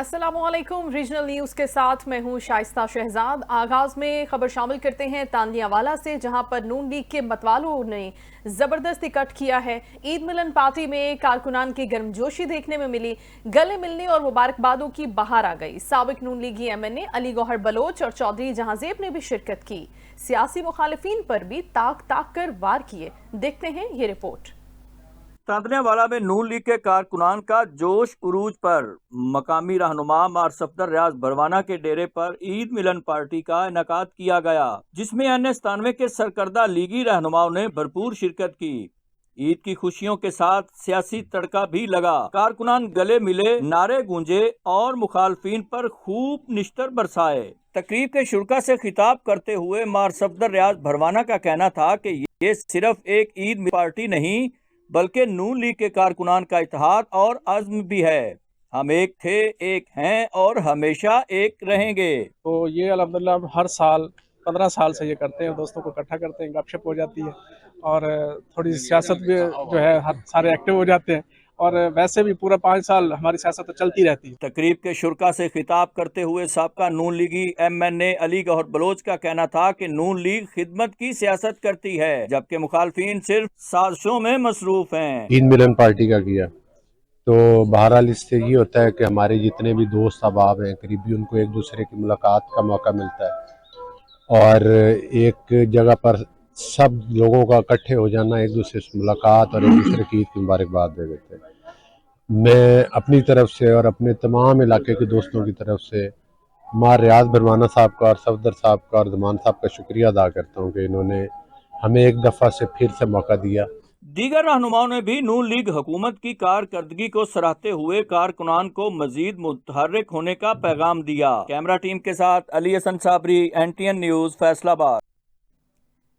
अस्सलामुअलैकुम। Regional news के साथ मैं हूं शाइस्ता शहजाद। आगाज में खबर शामिल करते हैं तांदियावाला से, जहां पर नून लीग के मतवालों ने जबरदस्त इकट्ठ किया है। ईद मिलन पार्टी में कारकुनान की गर्मजोशी देखने में मिली। गले मिलने और मुबारकबादों की बहार आ गई। साबिक नून लीगी एमएनए अली गौहर बलोच और चौधरी जहांजेब ने भी शिरकत की। सियासी मुखालिफिन पर भी ताक ताक कर वार किए। देखते हैं ये रिपोर्ट। तांदनियावाला में नून लीग के कारकुनान का जोश उरूज पर। मकामी रहनुमा मार सफदर रियाज भरवाना के डेरे पर ईद मिलन पार्टी का इनेकाद किया गया, जिसमें NS-97 के सरकर्दा लीगी रहनुमाओं ने भरपूर शिरकत की। ईद की खुशियों के साथ सियासी तड़का भी लगा। कारकुनान गले मिले, नारे गूंजे और मुखालफिन पर खूब निश्तर बरसाए। तकरीब के शुरका से खिताब करते हुए मार सफदर रियाज भरवाना का कहना था कि ये सिर्फ एक ईद पार्टी नहीं बल्कि नून लीग के कारकुनान का इत्तेहाद और अज़्म भी है। हम एक थे, एक हैं और हमेशा एक रहेंगे। तो ये अल्हम्दुलिल्लाह हर साल 15 साल से ये करते हैं, दोस्तों को इकट्ठा करते हैं, गपशप हो जाती है और थोड़ी सियासत भी जो है हर सारे एक्टिव हो जाते हैं। और वैसे भी पूरा 5 साल हमारी सियासत तो चलती रहती है। तकरीब के शुरका से खिताब करते हुए साबका नून लीगी MNA अली गौहर बलोच का कहना था कि नून लीग खिदमत की सियासत करती है, जबकि मुखालफिन सिर्फ साजिशों में मसरूफ हैं। ईद मिलन पार्टी का किया तो बहरहाल इससे ये होता है कि हमारे जितने भी दोस्त अहबाब हैं करीबी, उनको एक दूसरे की मुलाकात का मौका मिलता है और एक जगह पर सब लोगों का इकट्ठे हो जाना, एक दूसरे से मुलाकात और एक दूसरे की ईद की मुबारकबाद दे देते हैं। मैं अपनी तरफ से और अपने तमाम इलाके के दोस्तों की तरफ से मार रियाज भरवाना साहब का और सफदर साहब का और जमान साहब का शुक्रिया अदा करता हूँ कि इन्होंने हमें एक दफ़ा से फिर से मौका दिया। दीगर रहनुमाओं ने भी नून लीग हुकूमत की कारकर्दगी को सराहते हुए कारकुनान को मजीद मुतहर्रिक होने का पैगाम दिया। कैमरा टीम के साथ अली हसन साबरी, NTN न्यूज़, फैसलाबाद।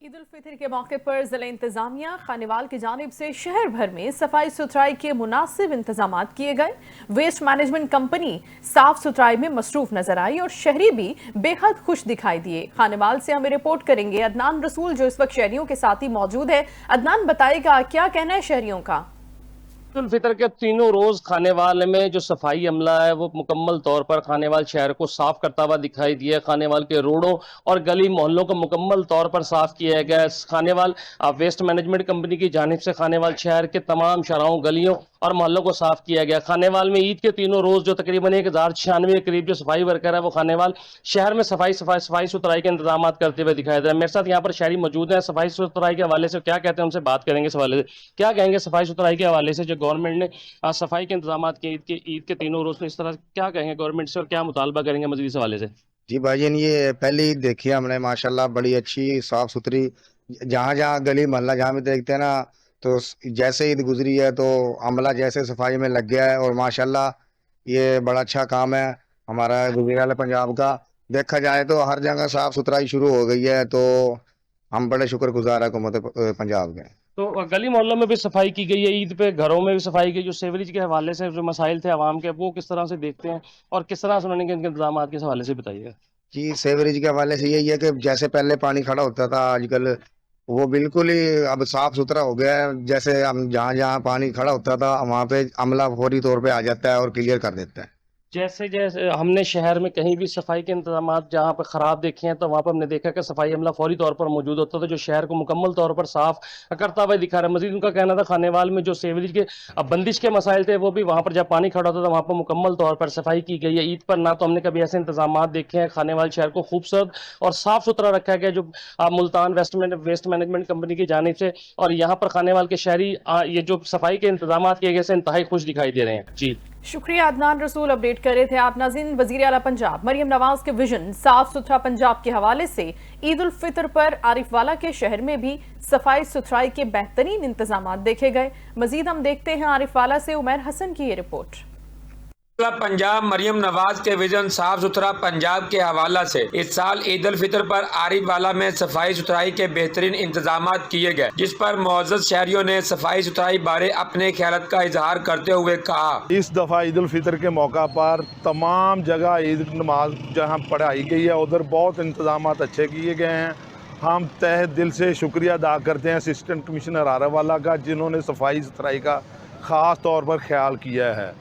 ईद उल फितर के मौके पर जिला इंतजामिया खानेवाल की जानिब से शहर भर में सफाई सुथराई के मुनासिब इंतजाम किए गए। वेस्ट मैनेजमेंट कंपनी साफ सुथराई में मसरूफ नजर आई और शहरी भी बेहद खुश दिखाई दिए। खानेवाल से हमें रिपोर्ट करेंगे अदनान रसूल, जो इस वक्त शहरियों के साथ ही मौजूद है। अदनान, बताएगा क्या कहना है शहरियों का? ईद उल फितर के तीनों रोज खानेवाल में जो सफाई अमला है वो मुकम्मल तौर पर खानेवाल शहर को साफ करता हुआ दिखाई दिया। खानेवाल के रोडों और गली मोहल्लों को मुकम्मल तौर पर साफ किया गया। खानेवाल वेस्ट मैनेजमेंट कंपनी की जानिब से खानेवाल शहर के तमाम शहरों, गलियों और मोहल्लों को साफ किया गया। खानेवाल में ईद के तीनों रोज जो तकरीबन 1096 के करीब जो सफाई वर्कर है वो खानेवाल शहर में सफाई सुथराई के इंतजाम करते हुए दिखाई दे रहे हैं। मेरे साथ यहाँ पर शहरी मौजूद हैं। सफाई सुथराई के हवाले से क्या कहते हैं, उनसे बात करेंगे। इस हवाले से क्या कहेंगे सफाई सुथराई के हवाले से, जो गवर्नमेंट ने सफाई के इंतजाम किए ईद के तीनों रोज, तो इस तरह क्या कहेंगे गवर्नमेंट से और क्या मुतालबा करेंगे मजीद इस हवाले से? जी भाईजान, ये पहली ईद देखी है हमने, माशाल्लाह बड़ी अच्छी साफ सुथरी। जहाँ जहाँ गली मोहल्ला जहाँ भी देखते हैं ना, तो जैसे ईद गुजरी है तो अमला जैसे सफाई में लग गया है और माशाल्लाह ये बड़ा अच्छा काम है हमारा वज़ीर-ए-आला पंजाब का। देखा जाए तो हर जगह साफ सुथराई शुरू हो गई है, तो हम बड़े शुक्रगुजार है हुकूमत पंजाब के। तो गली मोहल्लों में भी सफाई की गई है, ईद पे घरों में भी सफाई की। जो सेवरेज के हवाले से जो मसाइल थे आवाम के, वो किस तरह से देखते हैं और किस तरह से उन्होंने इनके इंतजाम के हवाले से बताइएगा। जी, सेवरेज के हवाले से यही है कि जैसे पहले पानी खड़ा होता था, आजकल वो बिल्कुल ही अब साफ सुथरा हो गया है। जैसे हम जहाँ जहाँ पानी खड़ा होता था वहाँ पे अमला फौरी तौर पे आ जाता है और क्लियर कर देता है। जैसे जैसे हमने शहर में कहीं भी सफाई के इंतजाम जहाँ पर ख़राब देखे हैं तो वहाँ पर हमने देखा कि सफाई अमला फौरी तौर पर मौजूद होता था, जो शहर को मुकम्मल तौर पर साफ करता हुआ दिखा रहा है। मजीद उनका कहना था खानेवाल में जो सेवरेज के बंदिश के मसाइल थे वो भी वहाँ पर जब पानी खड़ा होता था वहाँ पर मुकम्मल तौर पर सफाई की गई है। ईद पर ना तो हमने कभी ऐसे इंतजाम देखे हैं। खानेवाल शहर को खूबसूरत और साफ सुथरा रखा गया जो मुल्तान वेस्ट मैनेजमेंट कंपनी की जानिब से, और यहाँ पर खानेवाल के शहरी ये जो सफाई के इंतजाम किए गए से इंतहाई खुश दिखाई दे रहे हैं। जी शुक्रिया अदनान रसूल, अपडेट कर रहे थे आप। नाज़रीन, वज़ीर आला पंजाब मरियम नवाज के विजन साफ सुथरा पंजाब के हवाले से ईद उल फितर पर आरिफ वाला के शहर में भी सफाई सुथराई के बेहतरीन इंतजाम देखे गए। मजीद हम देखते हैं आरिफ वाला से उमर हसन की ये रिपोर्ट। पंजाब मरियम नवाज के विजन साफ सुथरा पंजाब के हवाला से इस साल ईद उल फितर पर आरिफ वाला में सफाई सुथराई के बेहतरीन इंतजाम किए गए, जिस पर मुअज़्ज़ज़ शहरियों ने सफाई सुथराई बारे अपने ख्यालात का इजहार करते हुए कहा। इस दफ़ा ईद उल फितर के मौका पर तमाम जगह ईद नमाज जहाँ पढ़ाई गई है उधर बहुत इंतजाम अच्छे किए गए हैं। हम तहे दिल से शुक्रिया अदा करते हैं असिस्टेंट कमिश्नर आरिफ वाला का, जिन्होंने सफाई सुथराई का ख़ास तौर पर ख्याल किया है।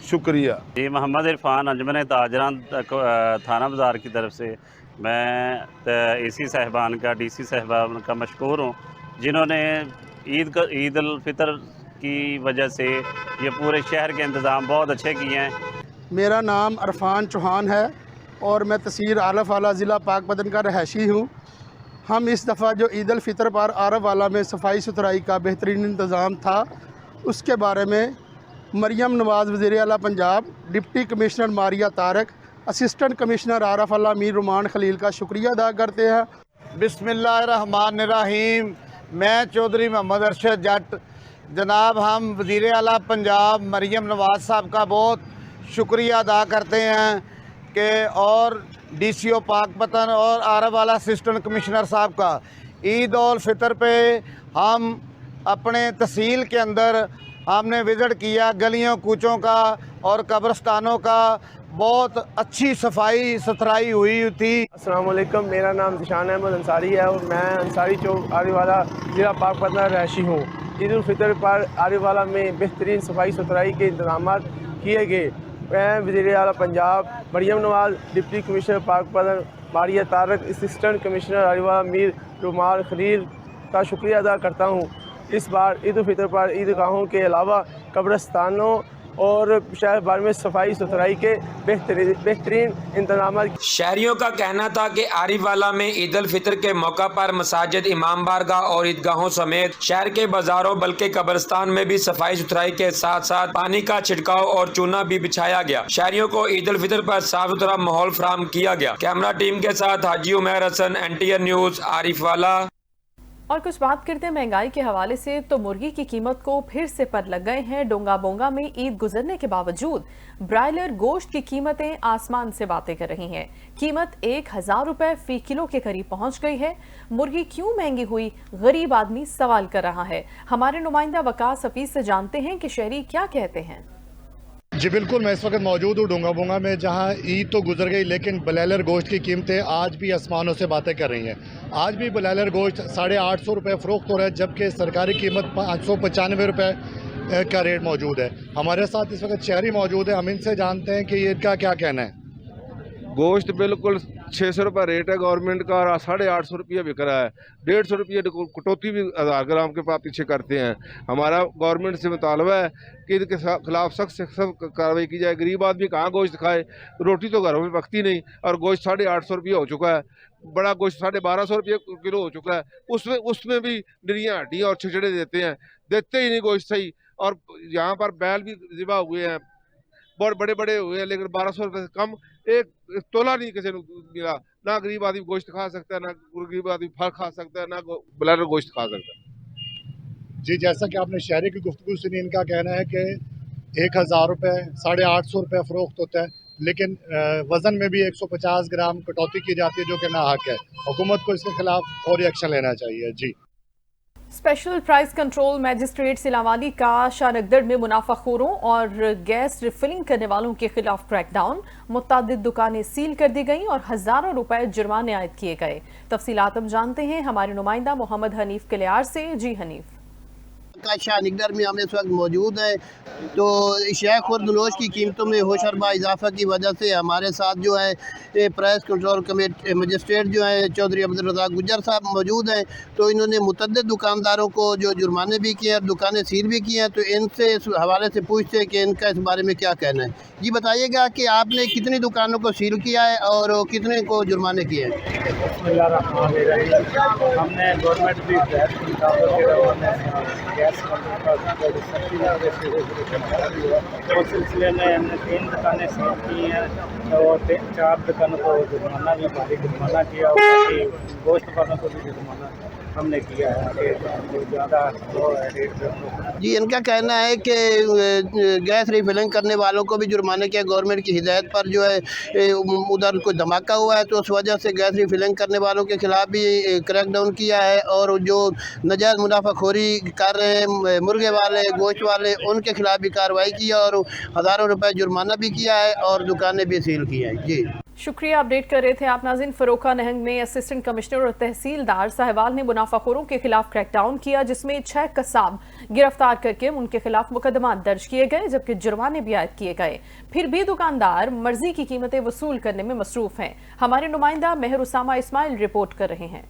शुक्रिया। जी, मोहम्मद इरफान अंजमन ताजरान थाना बाज़ार की तरफ से मैं एसी साहिबान का डीसी साहिबान का मशकूर हूँ, जिन्होंने ईद उल फितर की वजह से ये पूरे शहर के इंतज़ाम बहुत अच्छे किए हैं। मेरा नाम अरफान चौहान है और मैं तहसील आरफ वाला ज़िला पाकपतन का रहायशी हूँ। हम इस दफ़ा जो ईद उल फितर पर आरफ वाला में सफाई सुथराई का बेहतरीन इंतज़ाम था, उसके बारे में मरियम नवाज़ वज़ीर आला Punjab, deputy commissioner Maria Tariq, assistant commissioner Arifwala Mir रुमान Khalil का शुक्रिया अदा करते हैं। बिस्मिल्लाहिर्रहमानिर्रहीम। मैं चौधरी मोहम्मद अरशद जट जनाब, हम वज़ीर आला पंजाब मरियम नवाज़ साहब का बहुत शुक्रिया अदा करते हैं कि और DCO पाकपतन और आरफ वाला असिस्टेंट कमिश्नर साहब का ईद उल फितर पे हम अपने तहसील के अंदर हमने विज़िट किया। गलियों कूचों का और कब्रस्तानों का बहुत अच्छी सफाई सुथराई हुई थी। अस्सलाम वालेकुम, मेरा नाम ज़िशान अहमद अंसारी है और मैं अंसारी चौक आरिफ वाला ज़िला पाकपतन रहायशी हूँ। ईद उल फितर पर आरिफ वाला में बेहतरीन सफाई सुथराई के इंतजाम किए गए। मैं वज़ीर आला Punjab Maryam Nawaz, deputy commissioner Pakpattan Maria Tariq, assistant commissioner Arifwala Mir रुमान Khalil का शुक्रिया अदा करता हूँ। इस बार ईद उल फितर पर ईदगाहों के अलावा कब्रस्तानों और शहर भर में सफाई सुथराई के बेहतरीन इंतजाम। शहरियों का कहना था कि आरिफ वाला में ईद उल फितर के मौका पर मसाजिद, इमाम बारगाह और ईदगाहों समेत शहर के बाजारों बल्कि कब्रिस्तान में भी सफाई सुथराई के साथ साथ पानी का छिड़काव और चूना भी बिछाया गया। शहरियों को ईद उल फितर पर साफ सुथरा माहौल फराहम किया गया। कैमरा टीम के साथ हाजी उमर हसन, NTN न्यूज, आरिफ वाला। और कुछ बात करते हैं महंगाई के हवाले से, तो मुर्गी की कीमत को फिर से पर लग गए हैं। डोंगा बोंगा में ईद गुजरने के बावजूद ब्रायलर गोश्त की कीमतें आसमान से बातें कर रही हैं। कीमत 1000 रुपए फी किलो के करीब पहुंच गई है। मुर्गी क्यों महंगी हुई, गरीब आदमी सवाल कर रहा है। हमारे नुमाइंदा वकास हफीज से जानते हैं कि शहरी क्या कहते हैं। जी बिल्कुल, मैं इस वक्त मौजूद हूँ डोंगा बोंगा में, जहाँ ईद तो गुजर गई लेकिन ब्रायलर गोश्त की कीमतें आज भी आसमानों से बातें कर रही हैं। आज भी ब्रायलर गोश्त 850 रुपये फ़रोख्त हो रहा है, जबकि सरकारी कीमत 595 रुपये का रेट मौजूद है। हमारे साथ इस वक्त शहरी मौजूद है, हम इनसे जानते हैं कि ये इनका क्या कहना है। गोश्त बिल्कुल 600 रुपये रेट है गवर्नमेंट का और 850 रुपये बिक रहा है। 150 रुपये कटौती भी 1000 ग्राम के पास पीछे करते हैं। हमारा गवर्नमेंट से मुतालबा है कि इनके खिलाफ सख्त से सख्त कार्रवाई की जाए। गरीब आदमी कहाँ गोश्त खाए, रोटी तो घरों में पकती नहीं और गोश्त 850 रुपये हो चुका है। बड़ा गोश्त 1250 रुपये किलो हो चुका है। उसमें भी निरियाँ हड्डियाँ और छिचड़े देते ही नहीं गोश्त सही। और यहाँ पर बैल भी ज़िबा हुए हैं, बहुत बड़े बड़े हुए हैं, लेकिन 1200 रुपये से कम एक तोला नहीं किसी को मिला। ना गरीब आदमी गोश्त खा सकता है, ना गरीब आदमी फल खा सकता है, ना ब्रायलर गोश्त खा सकता है। जी, जैसा कि आपने शहरी की गुफ्तगू सुनी, इनका कहना है कि 1000 रुपये 850 रुपये फ़रोख्त होता है, लेकिन वज़न में भी 150 ग्राम कटौती की जाती है, जो कि नाहक है। हुकूमत को इसके खिलाफ फौरी एक्शन लेना चाहिए। जी। स्पेशल प्राइस कंट्रोल मैजिस्ट्रेट सिलावाली का शाहनगदड़ में मुनाफाखोरों और गैस रिफिलिंग करने वालों के खिलाफ क्रैकडाउन। मुतादिद दुकानें सील कर दी गईं और हजारों रुपए जुर्माने आयद किए गए। तफसीलात हम जानते हैं हमारे नुमाइंदा मोहम्मद हनीफ किलियार से। जी हनीफ। शाहनगदड़ में हम इस वक्त मौजूद हैं, तो शेख और नोश की कीमतों में होशरबा इजाफा की वजह से हमारे साथ जो है प्राइस कंट्रोल कमेटी मजिस्ट्रेट जो है चौधरी अब्दुल रज़ाक गुज्जर साहब मौजूद हैं। तो इन्होंने मुतअद्दिद दुकानदारों को जो जुर्माने भी किए और दुकानें सील भी की हैं, तो इनसे इस हवाले से पूछते हैं कि इनका इस बारे में क्या कहना है। जी बताइएगा कि आपने कितनी दुकानों को सील किया है और कितने को जुर्माने किए हैं। हमने गवर्नमेंट भी उस सिलसिले में हमने 3 दुकानें सील की हैं और 4 दुकानों को जुर्माना भी भारी जुर्माना किया और बाकी गोश्त वालों को भी जुर्माना हमने किया है ज़्यादा रेट। जी इनका कहना है कि गैस रिफिलिंग करने वालों को भी जुर्माने किया। गवर्नमेंट की हिदायत पर जो है उधर कोई धमाका हुआ है, तो उस वजह से गैस रिफिलिंग करने वालों के खिलाफ भी क्रैकडाउन किया है और जो नजायज़ मुनाफाखोरी कर रहे हैं मुर्गे वाले गोश्त वाले, उनके खिलाफ भी कार्रवाई की और हज़ारों रुपए जुर्माना भी किया है और दुकानें भी सील की हैं। जी। शुक्रिया, अपडेट कर रहे थे आप नाज़रीन। फरोखा नहंग में असिस्टेंट कमिश्नर और तहसीलदार साहिवाल ने मुनाफाखोरों के खिलाफ क्रैकडाउन किया, जिसमें 6 कसाब गिरफ्तार करके उनके खिलाफ मुकदमा दर्ज किए गए, जबकि जुर्माने भी आयद किए गए। फिर भी दुकानदार मर्जी की कीमतें वसूल करने में मसरूफ हैं। हमारे नुमाइंदा मेहर उसामा इस्माइल रिपोर्ट कर रहे हैं।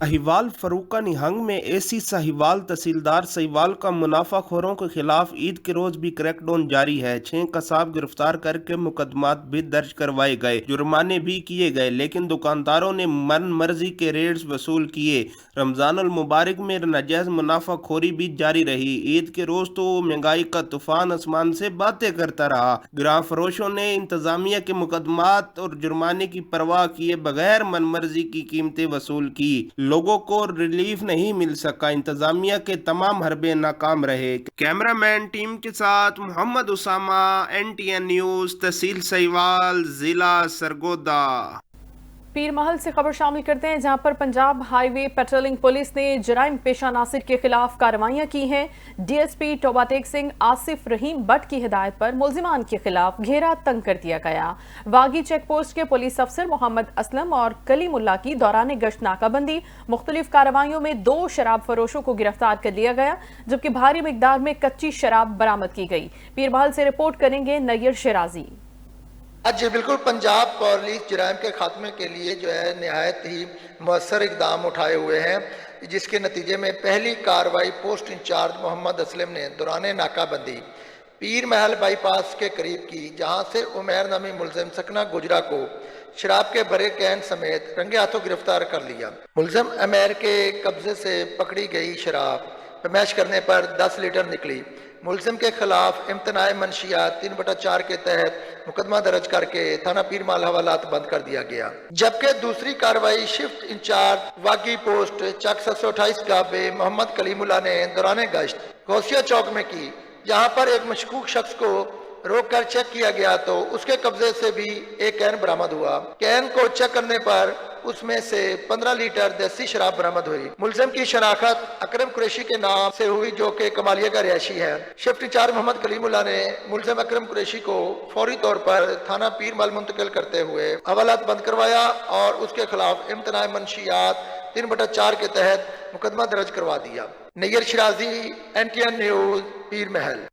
साहिवाल फरूका निहंग में एसी साहिवाल तहसीलदार साहिवाल का मुनाफाखोरों के खिलाफ ईद के रोज भी क्रैकडाउन जारी है। 6 कसाब गिरफ्तार करके मुकदमात भी दर्ज करवाए गए, जुर्माने भी किए गए, लेकिन दुकानदारों ने मन मर्जी के रेट्स वसूल किए। रमजानुल मुबारक में नाजायज मुनाफाखोरी भी जारी रही। ईद के रोज तो महंगाई का तूफान आसमान से बातें करता रहा। ग्राम फरोशों ने इंतजामिया के मुकदमात और जुर्माने की परवाह किए बगैर मन मर्जी की कीमतें वसूल की। लोगों को रिलीफ नहीं मिल सका। इंतजामिया के तमाम हरबे नाकाम रहे। कैमरामैन टीम के साथ मोहम्मद उसामा, NTN न्यूज, तहसील साहिवाल, जिला सरगोदा। पीर महल से खबर शामिल करते हैं, जहां पर पंजाब हाईवे पेट्रोलिंग पुलिस ने जराइम पेशा नासिर के खिलाफ कार्रवाइयां की हैं। DSP Toba Tek Singh Asif Rahim but की हिदायत पर मुल्जिमान के खिलाफ घेरा तंग कर दिया गया। वागी चेक पोस्ट के पुलिस अफसर मोहम्मद असलम और कलीमुल्ला की दौरान गश्त नाकाबंदी मुख्तलिफ कार्रवाइयों में 2 शराब फरोशों को गिरफ्तार कर लिया गया, जबकि भारी मिकदार में कच्ची शराब बरामद की गई। पीर महल से रिपोर्ट करेंगे नैयर शिराजी। आज बिल्कुल पंजाब पुलिस जराइम के खात्मे के लिए जो है नहायत ही मौसर इकदाम उठाए हुए हैं, जिसके नतीजे में पहली कार्रवाई पोस्ट इंचार्ज मोहम्मद असलम ने दौरान नाकाबंदी पीर महल बाईपास के करीब की, जहां से उमैर नामी मुलजिम सकना गुजरा को शराब के भरे कैन समेत रंगे हाथों गिरफ्तार कर लिया। मुलजिम उमैर के कब्जे से पकड़ी गई शराब पैमाइश करने पर 10 लीटर निकली। मुलजिम के खिलाफ इम्तनाए मनशियात 3/4 के तहत मुकदमा दर्ज करके थाना पीर महल हवालात बंद कर दिया गया। जबकि दूसरी कार्रवाई शिफ्ट इंचार्ज वागी पोस्ट चक 728 गाबे मोहम्मद कलीमुल्ला ने दौरान गश्त गौसिया चौक में की, जहां पर एक मशकूक शख्स को रोक कर चेक किया गया तो उसके कब्जे से भी एक कैन बरामद हुआ। कैन को चेक करने पर उसमें से 15 लीटर देसी शराब बरामद हुई। मुलजिम की शनाख्त अकरम कुरैशी के नाम से हुई, जो कि कमालिया का रिहायशी है। शिफ्ट इंचार्ज मोहम्मद कलीमुल्ला ने मुलजिम अकरम कुरैशी को फौरी तौर पर थाना पीर महल मुंतकिल करते हुए हवालात बंद करवाया और उसके खिलाफ इम्तनाए मनशियात 3/4 के तहत मुकदमा दर्ज करवा दिया। नैयर शिराजी, NTN न्यूज, पीर महल।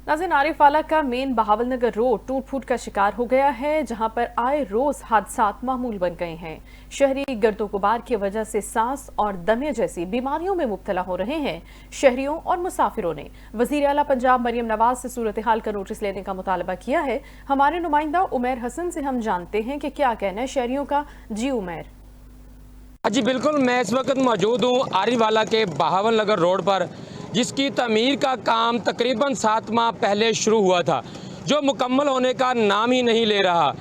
नाज़रीन, आरिफ वाला का मेन बहावल नगर रोड टूट फूट का शिकार हो गया है, जहां पर आए रोज हादसात मामूल बन गए हैं। शहरी गर्दो गुबार की वजह से सांस और दमे जैसी बीमारियों में मुब्तला हो रहे हैं। शहरियों और मुसाफिरों ने वज़ीर आला पंजाब मरियम नवाज से सूरत हाल का नोटिस लेने का मुतालबा किया है। हमारे नुमाइंदा उमैर हसन से हम जानते हैं कि क्या कहना है शहरियों का। जी उमैर। जी बिल्कुल, मैं इस वक्त मौजूद हूँ आरिफ वाला के बहावल नगर रोड पर, जिसकी तमीर का काम तकरीबन 7 माह पहले शुरू हुआ था, जो मुकम्मल होने का नाम ही नहीं ले रहा।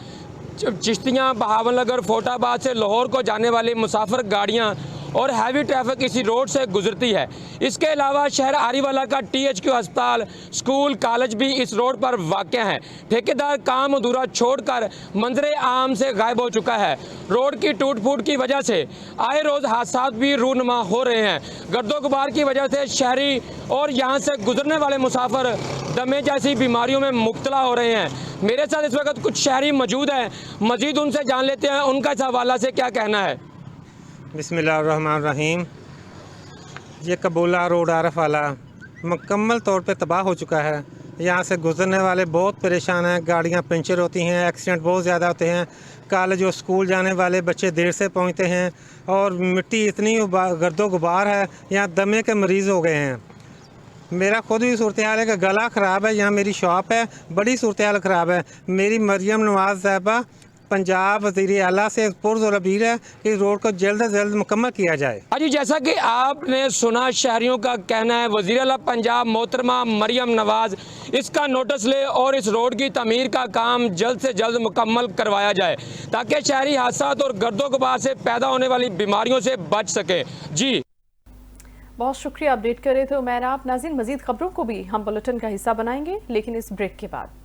चिश्तियाँ, बहावल नगर, फोटाबाद से लाहौर को जाने वाली मुसाफिर गाड़ियाँ और हैवी ट्रैफिक इसी रोड से गुजरती है। इसके अलावा शहर आरिफ वाला का THQ अस्पताल, स्कूल, कॉलेज भी इस रोड पर वाक़या हैं। ठेकेदार काम अधूरा छोड़कर मंजरे आम से गायब हो चुका है। रोड की टूट फूट की वजह से आए रोज़ हादसा भी रूनुमा हो रहे हैं। गर्दो गुबार की वजह से शहरी और यहाँ से गुजरने वाले मुसाफिर दमे जैसी बीमारियों में मुब्तला हो रहे हैं। मेरे साथ इस वक्त कुछ शहरी मौजूद हैं, मज़ीद उनसे जान लेते हैं उनका इस हवाला से क्या कहना है। बिस्मिल्लाहिर्रहमानिर्रहीम। ये कबूला रोड आरिफ वाला मुकम्मल तौर पे तबाह हो चुका है। यहाँ से गुजरने वाले बहुत परेशान हैं, गाड़ियाँ पंचर होती हैं, एक्सीडेंट बहुत ज़्यादा होते हैं। कॉलेज और स्कूल जाने वाले बच्चे देर से पहुँचते हैं और मिट्टी इतनी गर्दो गुबार है, यहाँ दमे के मरीज़ हो गए हैं। मेरा खुद भी सूरत हाल है कि गला ख़राब है, यहाँ मेरी शॉप है, बड़ी सूरत हाल ख़राब है। मेरी मरियम नवाज साहबा पंजाब वज़ीर आला से पुरज़ोर अपील है कि रोड को जल्द से जल्द मुकम्मल किया जाए। जी, जैसा कि आपने सुना, शहरियों का कहना है वज़ीर आला पंजाब मोहतरमा मरियम नवाज इसका नोटिस ले और इस रोड की तमीर का काम जल्द से जल्द मुकम्मल करवाया जाए, ताकि शहरी हादसात और गर्दो गुबार से पैदा होने वाली बीमारियों से बच सके। जी बहुत शुक्रिया, अपडेट कर रहे थे उमैर आप। नाज़रीन, मज़ीद खबरों को भी हम बुलेटिन का हिस्सा बनाएंगे, लेकिन इस ब्रेक के बाद।